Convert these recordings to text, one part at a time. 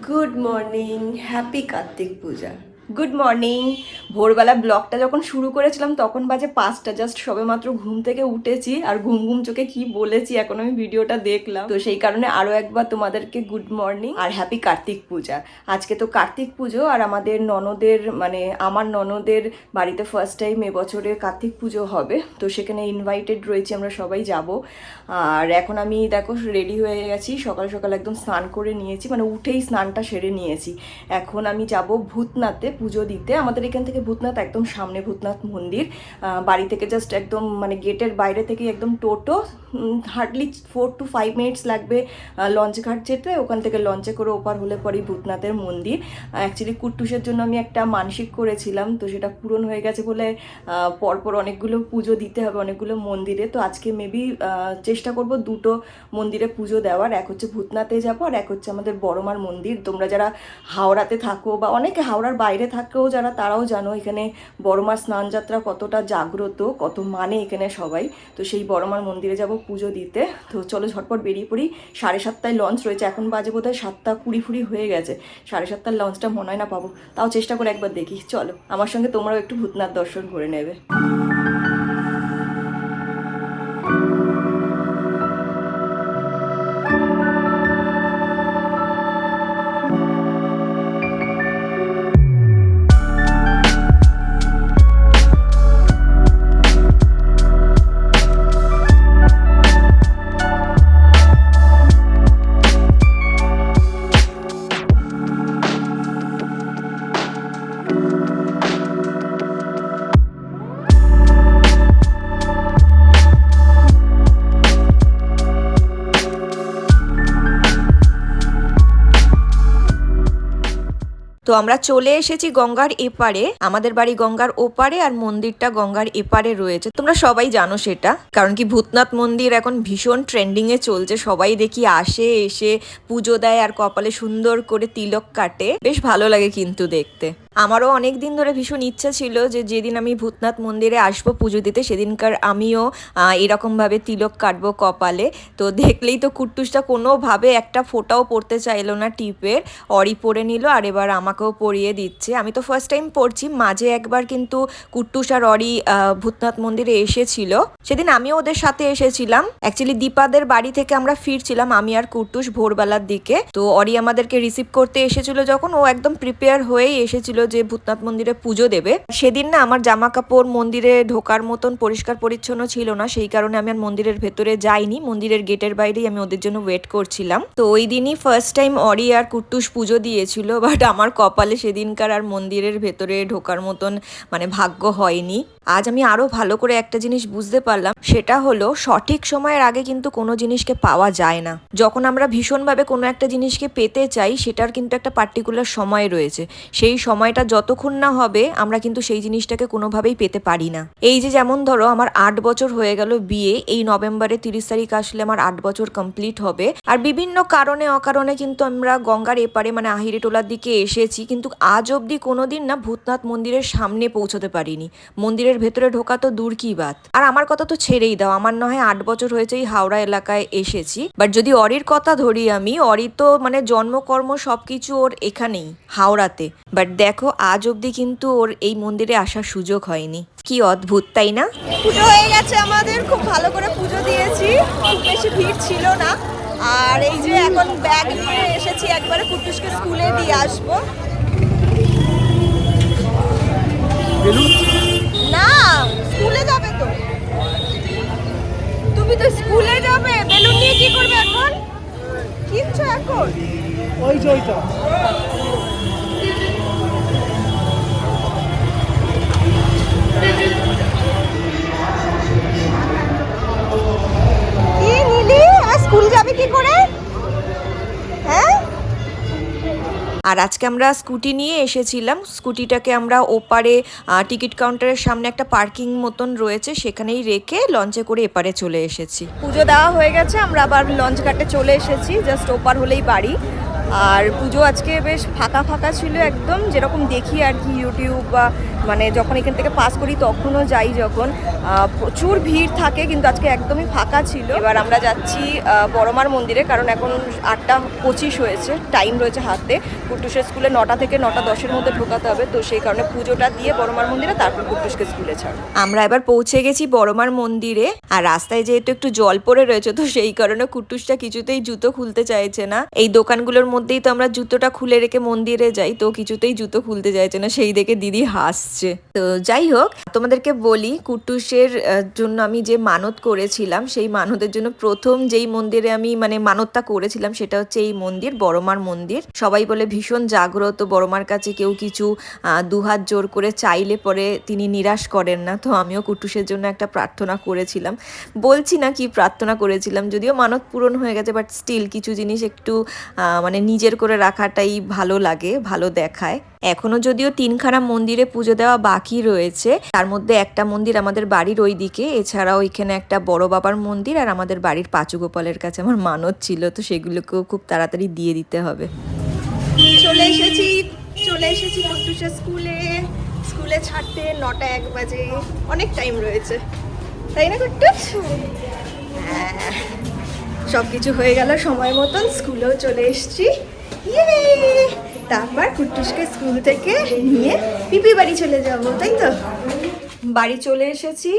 Good morning, happy Kartik Puja. Good morning. ভোরবেলা ব্লগটা যখন শুরু করেছিলাম তখন বাজে 5টা, জাস্ট সবেমাত্র ঘুম থেকে উঠেছি আর ঘুম ঘুম চোখে কি বলেছি এখন আমি ভিডিওটা দেখলাম, তো সেই কারণে আরও একবার তোমাদেরকে গুড মর্নিং আর হ্যাপি কার্তিক পূজা। আজকে তো কার্তিক পুজো আর আমাদের ননদের মানে আমার ননদের বাড়িতে ফার্স্ট টাইম এবছরে কার্তিক পুজো হবে, তো সেখানে ইনভাইটেড রয়েছি, আমরা সবাই যাব। আর এখন আমি দেখো রেডি হয়ে গেছি, সকাল সকাল একদম স্নান করে নিয়েছি, মানে উঠেই স্নানটা সেরে নিয়েছি। এখন আমি যাব ভূতনাথে পুজো দিতে। আমাদের এখান থেকে ভূতনাথ একদম সামনে, ভূতনাথ মন্দির। বাড়ি থেকে জাস্ট একদম মানে গেটের বাইরে থেকে একদম টোটো হার্ডলি 4 to 5 মিনিটস লাগবে লঞ্চ ঘাট যেতে। ওখান থেকে লঞ্চে করে ওপার হলে পরেই ভূতনাথের মন্দির। অ্যাকচুয়ালি কুট্টুসের জন্য আমি একটা মানসিক করেছিলাম, তো সেটা পূরণ হয়ে গেছে বলে পরপর অনেকগুলো পুজো দিতে হবে অনেকগুলো মন্দিরে। তো আজকে মেবি চেষ্টা করব দুটো মন্দিরে পুজো দেওয়ার, এক হচ্ছে ভূতনাথে যাব আর এক হচ্ছে আমাদের বড়মার মন্দির। তোমরা যারা হাওড়াতে থাকো বা অনেকে হাওড়ার বাইরে থাকেও যারা, তারাও জানো এখানে বড়মার স্নানযাত্রা কতটা জাগ্রত, কত মানে এখানে সবাই। তো সেই বড়মার মন্দিরে যাব পুজো দিতে। তো চলো ঝটপট বেরিয়ে পড়ি। 7:30টায় লঞ্চ রয়েছে, এখন বাজে বোধ হয় 7:20 হয়ে গেছে। 7:30টার লঞ্চটা মনে হয় না পাবো, তাও চেষ্টা করে একবার দেখি। চলো আমার সঙ্গে তোমরাও একটু ভূতনাথ দর্শন করে নেবে। তো আমরা চলে এসেছি গঙ্গার এপারে। আমাদের বাড়ি গঙ্গার ওপারে আর মন্দিরটা গঙ্গার এপারে রয়েছে, তোমরা সবাই জানো সেটা। কারণ কি ভূতনাথ মন্দির এখন ভীষণ ট্রেন্ডিং এ চলছে, সবাই দেখি আসে, এসে পুজো দেয় আর কপালে সুন্দর করে তিলক কাটে, বেশ ভালো লাগে কিন্তু দেখতে। আমারও অনেক দিন ধরে ভীষণ ইচ্ছা ছিল যে যেদিন আমি ভূতনাথ মন্দিরে আসবো পুজো দিতে সেদিনকার আমিও এরকমভাবে তিলক কাটবো কপালে। তো দেখলেই তো কুট্টুসটা কোনোভাবে একটা ফোঁটাও পড়তে চাইলো না টিপের, অরি পরে নিল আর এবার আমাকেও পরিয়ে দিচ্ছে। আমি তো ফার্স্ট টাইম পড়ছি, মাঝে একবার কিন্তু কুট্টুস আর অরি ভূতনাথ মন্দিরে এসেছিল, সেদিন আমিও ওদের সাথে এসেছিলাম। অ্যাকচুয়ালি দীপাদের বাড়ি থেকে আমরা ফিরছিলাম, আমি আর কুট্টুস ভোরবেলার দিকে। তো অরি আমাদেরকে রিসিভ করতে এসেছিল যখন, ও একদম প্রিপেয়ার হয়েই এসেছিল যে ভূতনাথ মন্দিরে পুজো দেবে। সেদিন না আমার জামা কাপড় মন্দিরে ঢোকার মতন পরিষ্কার পরিচ্ছন্ন ছিল না, সেই কারণে আমি আর মন্দিরের ভেতরে যাইনি, মন্দিরের গেটের বাইরেই আমি ওদের জন্য ওয়েট করছিলাম। তো ওই দিনই ফার্স্ট টাইম অরি আর কুট্টুস পুজো দিয়েছিল, বাট আমার কপালে সেদিনকার আর মন্দিরের ভেতরে ঢোকার মতন মানে ভাগ্য হয়নি। আজ আমি আরো ভালো করে একটা জিনিস বুঝতে পারলাম, সেটা হলো সঠিক সময়ের আগে কিন্তু কোনো জিনিসকে পাওয়া যায় না। যখন আমরা ভীষণভাবে কোনো একটা জিনিসকে পেতে চাই সেটার কিন্তু একটা পার্টিকুলার সময় রয়েছে, সেই সময়টা যতক্ষণ না হবে আমরা কিন্তু সেই জিনিসটাকে কোনোভাবেই পেতে পারি না। এই যে যেমন ধরো আমার 8 বছর হয়ে গেল বিয়ে, এই নভেম্বরে 30 তারিখ আসলে আমার 8 বছর কমপ্লিট হবে। আর বিভিন্ন কারণে অকারণে কিন্তু আমরা গঙ্গার এপারে মানে আহিরিটোলার দিকে এসেছি, কিন্তু আজ অবধি কোনোদিন না ভূতনাথ মন্দিরের সামনে পৌঁছতে পারিনি। মন্দিরের ভেতরে ঢোকা তো দূর কি বাত, আর আমার কথা তো ছেড়েই দাও, আমার নয় 8 বছর হয়েছে এই হাওড়া এলাকায় এসেছি। বাট যদি অরির কথা ধরি, আমি অরি তো মানে জন্মকর্ম সবকিছু ওর এখানেই হাওড়াতে, বাট দেখো আজ অবধি কিন্তু ওর এই মন্দিরে আসার সুযোগ হয়নি। কি অদ্ভুত তাই না? পুজো হয়ে গেছে আমাদের, খুব ভালো করে পুজো দিয়েছি, খুব বেশি ভিড় ছিল না। আর এই যে এখন ব্যাগ নিয়ে এসেছি, একবারে কুট্টুসকে স্কুলে দিয়ে আসবো। না স্কুলে যাবে তো, তুমি তো স্কুলে যাবে, বেলুন নিয়ে কি করবে এখন? কিচ্ছু এখন ওই যে ওইটা কি নিলি? আর স্কুল যাবে কি করে? হ্যাঁ, আর আজকে আমরা স্কুটি নিয়ে এসেছিলাম, স্কুটিটাকে আমরা ওপারে টিকিট কাউন্টারের সামনে একটা পার্কিং মতন রয়েছে সেখানেই রেখে লঞ্চে করে এপারে চলে এসেছি। পুজো দেওয়া হয়ে গেছে, আমরা আবার লঞ্চ ঘাটে চলে এসেছি, জাস্ট ওপার হলেই বাড়ি। আর পুজো আজকে বেশ ফাঁকা ফাঁকা ছিল একদম, যেরকম দেখি আর কি ইউটিউব বা মানে যখন এখান থেকে পাস করি তখনও যাই যখন, প্রচুর ভিড় থাকে, কিন্তু আজকে একদমই ফাঁকা ছিল। এবার আমরা যাচ্ছি বড়মার মন্দিরে, কারণ এখন 8:25 হয়েছে, টাইম রয়েছে হাতে। কুট্টুসের স্কুলে 9টা থেকে 9:10-এর মধ্যে ঢোকাতে হবে, তো সেই কারণে পুজোটা দিয়ে বড়মার মন্দিরে তারপর কুট্টুসকে স্কুলে ছাড়ব। আমরা এবার পৌঁছে গেছি বড়মার মন্দিরে, আর রাস্তায় যেহেতু একটু জল পড়ে রয়েছে, তো সেই কারণে কুট্টুসটা কিছুতেই জুতো খুলতে চাইছে না। এই দোকানগুলোর মধ্যেই তো আমরা জুতোটা খুলে রেখে মন্দিরে যাই, তো কিছুতেই জুতো খুলতে চাইছে না, সেই দেখে দিদি হাসছে। তো যাই হোক, তোমাদেরকে বলি কুট্টুসের জন্য আমি যে মানত করেছিলাম, সেই মানতের জন্য প্রথম যেই মন্দিরে আমি মানে মানতটা করেছিলাম সেটা হচ্ছে এই মন্দির, বড়মার মন্দির। সবাই বলে ভীষণ জাগ্রত, বড়মার কাছে কেউ কিছু দুহাত জোর করে চাইলে পরে তিনি নিরাশ করেন না। তো আমিও কুট্টুসের জন্য একটা প্রার্থনা করেছিলাম, বলছি না কি প্রার্থনা করেছিলাম, যদিও মানত পূরণ হয়ে গেছে, বাট স্টিল কিছু জিনিস একটু মানে নিজের করে রাখাটাই ভালো লাগে, ভালো দেখায়। এখনো যদিও 3খানা মন্দিরে পুজো দেওয়া বাকি রয়েছে, তার মধ্যে একটা মন্দির আমাদের বাড়ির ওই দিকে, এছাড়াও এখানে একটা বড় বাবার মন্দির, আর আমাদের বাড়ির পাঁচুগোপালের কাছে আমার মানত ছিল, তো সেগুলোকেও খুব তাড়াতাড়ি দিয়ে দিতে হবে। চলে এসেছি কুট্টুসের স্কুলে ছাড়তে 9টা 1 বাজে, অনেক টাইম রয়েছে, তাই না কুট্টুস? হ্যাঁ, সব কিছু হয়ে গেল সময় মতন, স্কুলেও চলে এসেছি। তারপর কুট্টুসকে স্কুল থেকে নিয়ে পিপি বাড়ি চলে যাব, তাই তো? বাড়ি চলে এসেছি,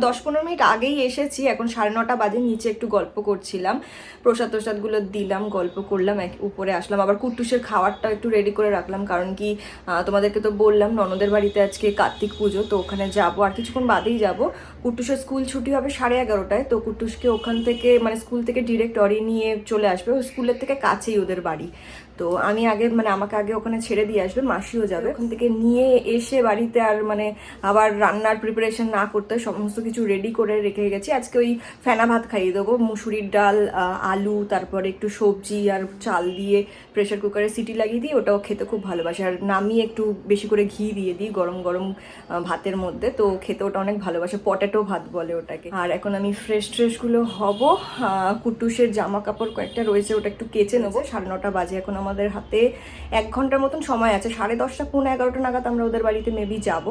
10-15 মিনিট আগেই এসেছি, এখন 9:30 বাজে। নিচে একটু গল্প করছিলাম, প্রসাদগুলো দিলাম, গল্প করলাম, উপরে আসলাম। আবার কুট্টুসের খাবারটা একটু রেডি করে রাখলাম, কারণ কি তোমাদেরকে তো বললাম ননদের বাড়িতে আজকে কার্তিক পুজো, তো ওখানে যাব, আর কিছুক্ষণ বাদেই যাব। কুট্টুসের স্কুল ছুটি হবে 11:30টায়, তো কুট্টুসকে ওখান থেকে মানে স্কুল থেকে ডিরেক্ট অরি নিয়ে চলে আসবে, ওই স্কুলের থেকে কাছেই ওদের বাড়ি। তো আমি আগে মানে আমাকে আগে ওখানে ছেড়ে দিয়ে আসবে, মাসিও যাবে। ওখান থেকে নিয়ে এসে বাড়িতে আর মানে আবার রান্নার প্রিপারেশন না করতে সমস্ত কিছু রেডি করে রেখে গেছি। আজকে ওই ফেনা ভাত খাইয়ে দেবো, মুসুরির ডাল, আলু, তারপরে একটু সবজি আর চাল দিয়ে প্রেশার কুকারে সিটি লাগিয়ে দিই, ওটাও খেতে খুব ভালোবাসে। আর নামিয়ে একটু বেশি করে ঘি দিয়ে দিই গরম গরম ভাতের মধ্যে, তো খেতে ওটা অনেক ভালোবাসে, পটেটো ভাত বলে ওটাকে। আর এখন আমি ফ্রেশগুলো হব, কুট্টুসের জামা কাপড় কয়েকটা রয়েছে, ওটা একটু কেচে নেবো। 9:30 বাজে, এখন আমাদের হাতে 1 ঘন্টার মতন সময় আছে, 10:30 পৌনে 11টা নাগাদ আমরা ওদের বাড়িতে মেবি যাব।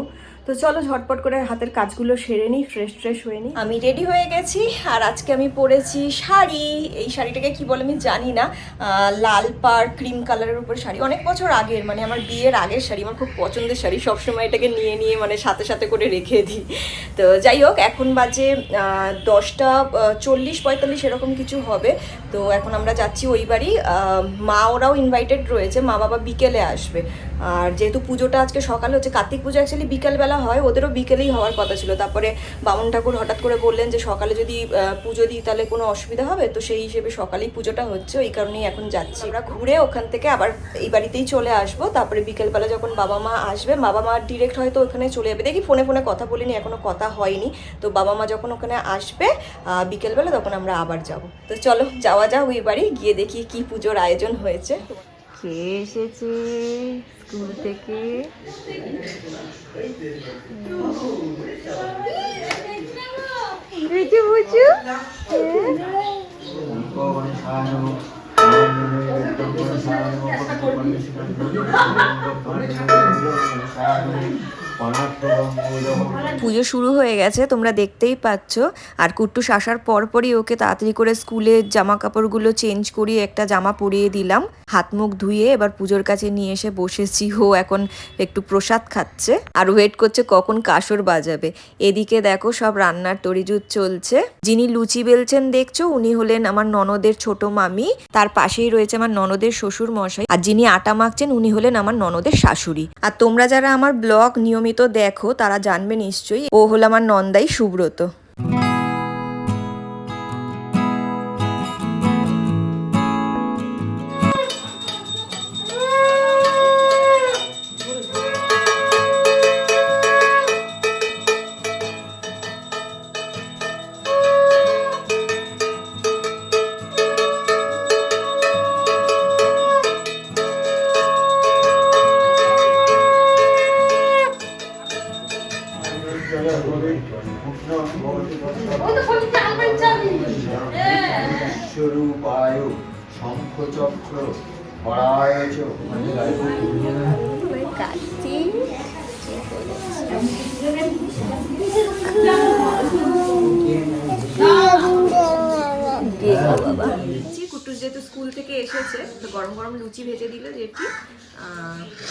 তো চলো ঝটপট করে হাতের কাজগুলো সেরে নিই, ফ্রেশ হয়ে নিই। আমি রেডি হয়ে গেছি, আর আজকে আমি পরেছি শাড়ি। এই শাড়িটাকে কি বলে আমি জানি না, লাল পাড় ক্রিম কালারের উপর শাড়ি, অনেক বছর আগের, মানে আমার বিয়ের আগের শাড়ি, আমার খুব পছন্দের শাড়ি, সবসময় এটাকে নিয়ে মানে সাথে করে রেখে দিই। তো যাই হোক, এখন বাজে 10:40-45 এরকম কিছু হবে। তো এখন আমরা যাচ্ছি ওই বাড়ি, মা ওরাও ইনভাইটেড রয়েছে, মা বাবা বিকেলে আসবে। আর যেহেতু পুজোটা আজকে সকালে হচ্ছে, কার্তিক পুজো অ্যাকচুয়ালি বিকেলবেলা হয়, ওদেরও বিকেলেই হওয়ার কথা ছিল। তারপরে বামুন ঠাকুর হঠাৎ করে বললেন যে সকালে যদি পুজো দিই তাহলে কোনো অসুবিধা হবে, তো সেই হিসেবে সকালেই পুজোটা হচ্ছে, ওই কারণেই এখন যাচ্ছি। আমরা ঘুরে ওখান থেকে আবার এই বাড়িতেই চলে আসবো, তারপরে বিকেলবেলা যখন বাবা মা আসবে, বাবা মা ডিরেক্ট হয়তো ওখানে চলে যাবে, দেখি ফোনে কথা বলিনি, এখনো কথা হয়নি। তো বাবা মা যখন ওখানে আসবে বিকেলবেলা, তখন আমরা আবার যাব। তো চলো যাওয়া যাক ওই বাড়ি, গিয়ে দেখি কি পুজোর আয়োজন হয়েছে। কে এসেছে স্কুল থেকে? বুঝু পুজো শুরু হয়ে গেছে, তোমরা দেখতেই পাচ্ছ। আর কুট্টুস আসার পরপরই ওকে তাড়াতাড়ি করে স্কুলের জামা কাপড়গুলো চেঞ্জ করিয়ে একটা জামা পরিয়ে দিলাম, হাত মুখ ধুয়ে এবার পুজোর কাছে নিয়ে এসে বসেছি। ও এখন একটু প্রসাদ খাচ্ছে আর ওয়েট করছে কখন কাসর বাজাবে। এদিকে দেখো সব রান্নার তরিজুত চলছে। যিনি লুচি বেলছেন দেখছো, উনি হলেন আমার ননদের ছোট মামি, তার পাশেই রয়েছে আমার ননদের শ্বশুর মশাই, আর যিনি আটা মাখছেন উনি হলেন আমার ননদের শাশুড়ি। আর তোমরা যারা আমার ব্লগ নিয়মিত দেখো তারা জানবে নিশ্চয়ই, ও হলো আমার নন্দাই সুব্রত। স্বরূপায় শঙ্খচক্র কুট্টুস যেহেতু স্কুল থেকে এসেছে তো গরম গরম লুচি ভেজে দিল যেটি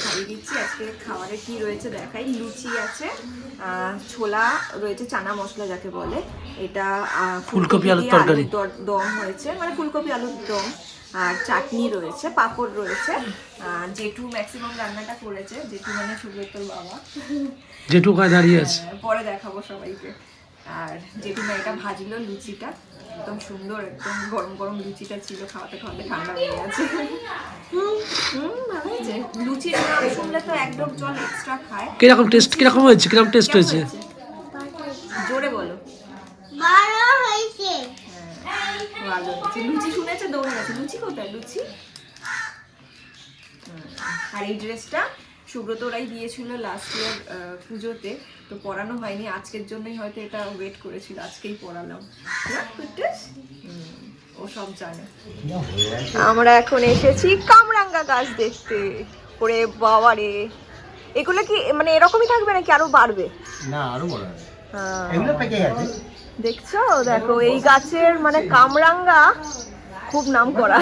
খাইয়ে দিচ্ছি। আজকে খাবারে কি রয়েছে দেখাই। লুচি আছে, ছোলা রয়েছে, চানা মশলা যাকে বলে, এটা ফুলকপি আলুর তরকারি দম হয়েছে, মানে ফুলকপি আলুর দম, আর চাটনি রয়েছে, পাঁপড় রয়েছে। জেঠু ম্যাক্সিমাম রান্নাটা করেছে, জেঠু মানে সুব্রতর বাবা, জেঠু কাজ দাঁড়িয়ে আছে, পরে দেখাবো সবাইকে। আর জেঠিমা এটা ভাজলো লুচিটা, একদম সুন্দর, একদম গরম গরম লুচিটা ছিল, খাওয়াতে খাওয়াতে ঠান্ডা হয়ে গেছে। ভালো হয়েছে। লুচির নাম শুনলে তো এক ডোক জল এক্সট্রা খায়। কিরকম টেস্ট, কিরকম হয়েছে, কিরকম টেস্ট হয়েছে? জোরে বলো। ভালো হয়েছে। ভালো হয়েছে। লুচি শুনেছে দৌড়ে গেছে। লুচি কোথায়? লুচি। আর এই ড্রেসটা সুব্রত ওরাই দিয়েছিল লাস্ট ইয়ার পুজোতে, তো পরানো হয়নি, আজকের জন্যই হয়তো এটা ওয়েট করেছিল, আজকেই পরালাম। ও সব জানে। আমরা এখন এসেছি কামরাঙ্গা গাছ দেখতে। ওরে বাবা রে, এগুলো কি মানে এরকমই থাকবে নাকি আরো বাড়বে? না, আরো বড় হবে। এগুলো পেকে গেছে। দেখছো, দেখো এই গাছের মানে কামরাঙ্গা খুব নাম করা।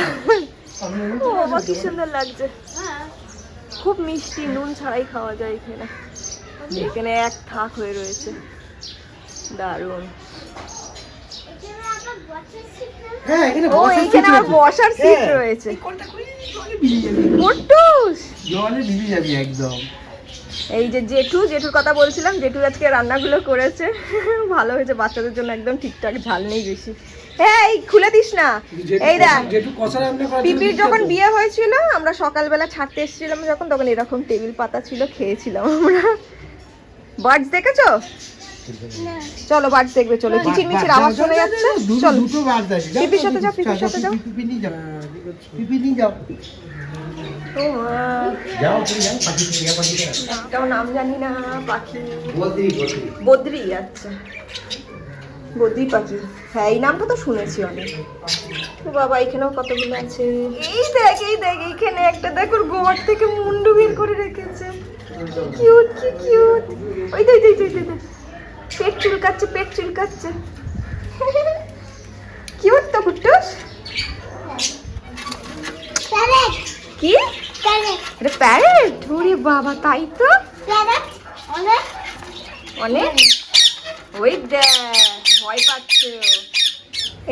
ও বাবা কি সুন্দর লাগছে, খুব মিষ্টি, নুন ছাড়াই খাওয়া যায় এখানে। এখানে এক থাক হয়ে রয়েছে, দারুণ। হ্যাঁ, এখানে ও এইখানে আবার বসার সিট রয়েছে। কুট্টুস জলে ডুবে যাবি একদম। এই যে জেঠুর কথা বলছিলাম, জেঠু আজকে রান্নাগুলো করেছে, ভালো হয়েছে, বাচ্চাদের জন্য একদম ঠিকঠাক, ঝাল নেই বেশি। হ্যাঁ, এই খুলে দিস না। এই দেখ, পিপির যখন বিয়ে হয়েছিল আমরা সকালবেলা ছাড়তে এসেছিলাম যখন, তখন এরকম টেবিল পাতা ছিল, খেয়েছিলাম আমরা। বার্ডস দেখেছো? চলো বার্ডস দেখবে, চলো। কিচির মিচির আওয়াজ শোনা যাচ্ছে, চলো। দুটো বাদ দাও। পিপির সাথে যাও, পিপির সাথে যাও। পিপি নিয়ে যাও, পিপি নিয়ে যাও। ও মা, যাও তুমি যাও, পাখি নিয়ে পাখি। একটাও নাম জানি না পাখি। বদ্রি, বদ্রি, আচ্ছা বদ্রি পাখি। হ্যাঁ, এই নামটা তো শুনেছি অনেক। ও বাবা, এখানেও কতগুলো আছে। এই দেখ, এই দেখ, এইখানে একটা দেখ, ওর গোবর থেকে মুন্ডু বের করে রেখেছে। কিউট, কি কিউট। ওই দেখ, দেখ, দেখ, দেখ, পেট চুলকাচ্ছে, পেট চুলকাচ্ছে। কিউট তো কুট্টুস। প্যারেট। কি প্যারেট। এটা প্যারেট? ওরে বাবা, তাই তো, প্যারেট অনেক অনেক। ওই দেখ, ভয় পাচ্ছে।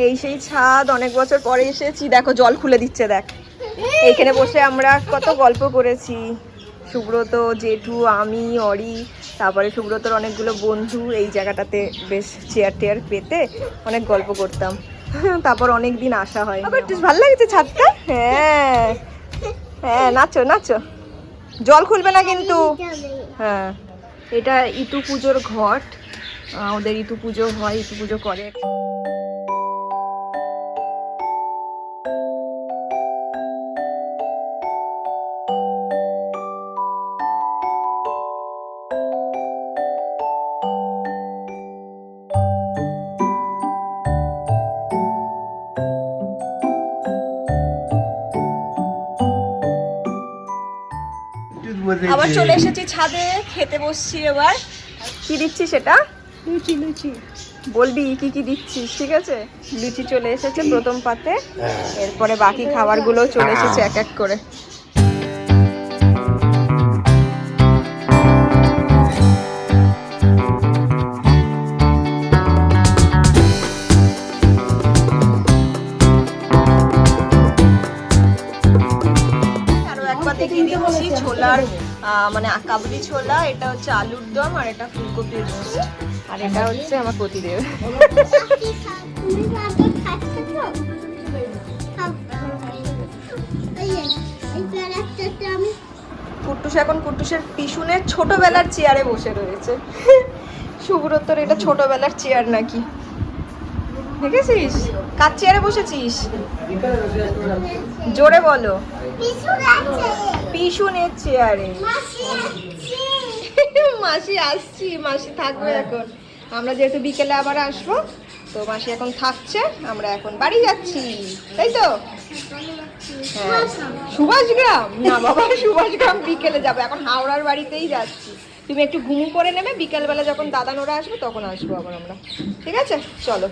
এই সেই ছাদ, অনেক বছর পরে এসেছি। দেখো জল খুলে দিচ্ছে, দেখ। এইখানে বসে আমরা কত গল্প করেছি, সুব্রত, জেঠু, আমি, অরি, তারপরে সুব্রতর অনেকগুলো বন্ধু। এই জায়গাটাতে বেশ চেয়ার টেয়ার পেতে অনেক গল্প করতাম। তারপর অনেক দিন আসা হয়। ভালো লাগছে ছাদটা। হ্যাঁ হ্যাঁ, নাচো নাচো, জল খুলবে না কিন্তু। হ্যাঁ, এটা ইতু পুজোর ঘট, ওদের ইতু পুজো হয়, ইতু পুজো করে। আবার চলে এসেছি ছাদে, খেতে বসছি। এবার কি দিচ্ছি সেটা? লুচি। লুচি বলবি কি কি দিচ্ছিস, ঠিক আছে? লুচি চলে এসেছে প্রথম পাতে, এরপরে বাকি খাবারগুলো চলে এসেছে এক এক করে। দেখিয়ে দিচ্ছি ছোলার, মানে কাবলি ছোলা, এটা হচ্ছে আলুর দম, আর এটা ফুলকপির রোস্ট, আর এটা হচ্ছে আমার পতিদেব। কুট্টুস এখন কুট্টুসের পিছনের ছোটবেলার চেয়ারে বসে রয়েছে। সুব্রতর এটা ছোটবেলার চেয়ার নাকি, দেখেছিস? কার চেয়ারে বসেছিস? জোরে বলো। পিছনের চেয়ারে। মাসি আসছি, মাসি থাকবে এখন। আমরা যেহেতু বিকেলে আবার আসবো, তো মাসি এখন থাকছে, আমরা এখন বাড়ি যাচ্ছি, তাই তো? হ্যাঁ সুভাষগ্রাম না বাবা, সুভাষগ্রাম বিকেলে যাবো, এখন হাওড়ার বাড়িতেই যাচ্ছি। তুমি একটু ঘুমু করে নেবে, বিকেলবেলা যখন দাদানোরা আসবে তখন আসবো আবার আমরা, ঠিক আছে চলো।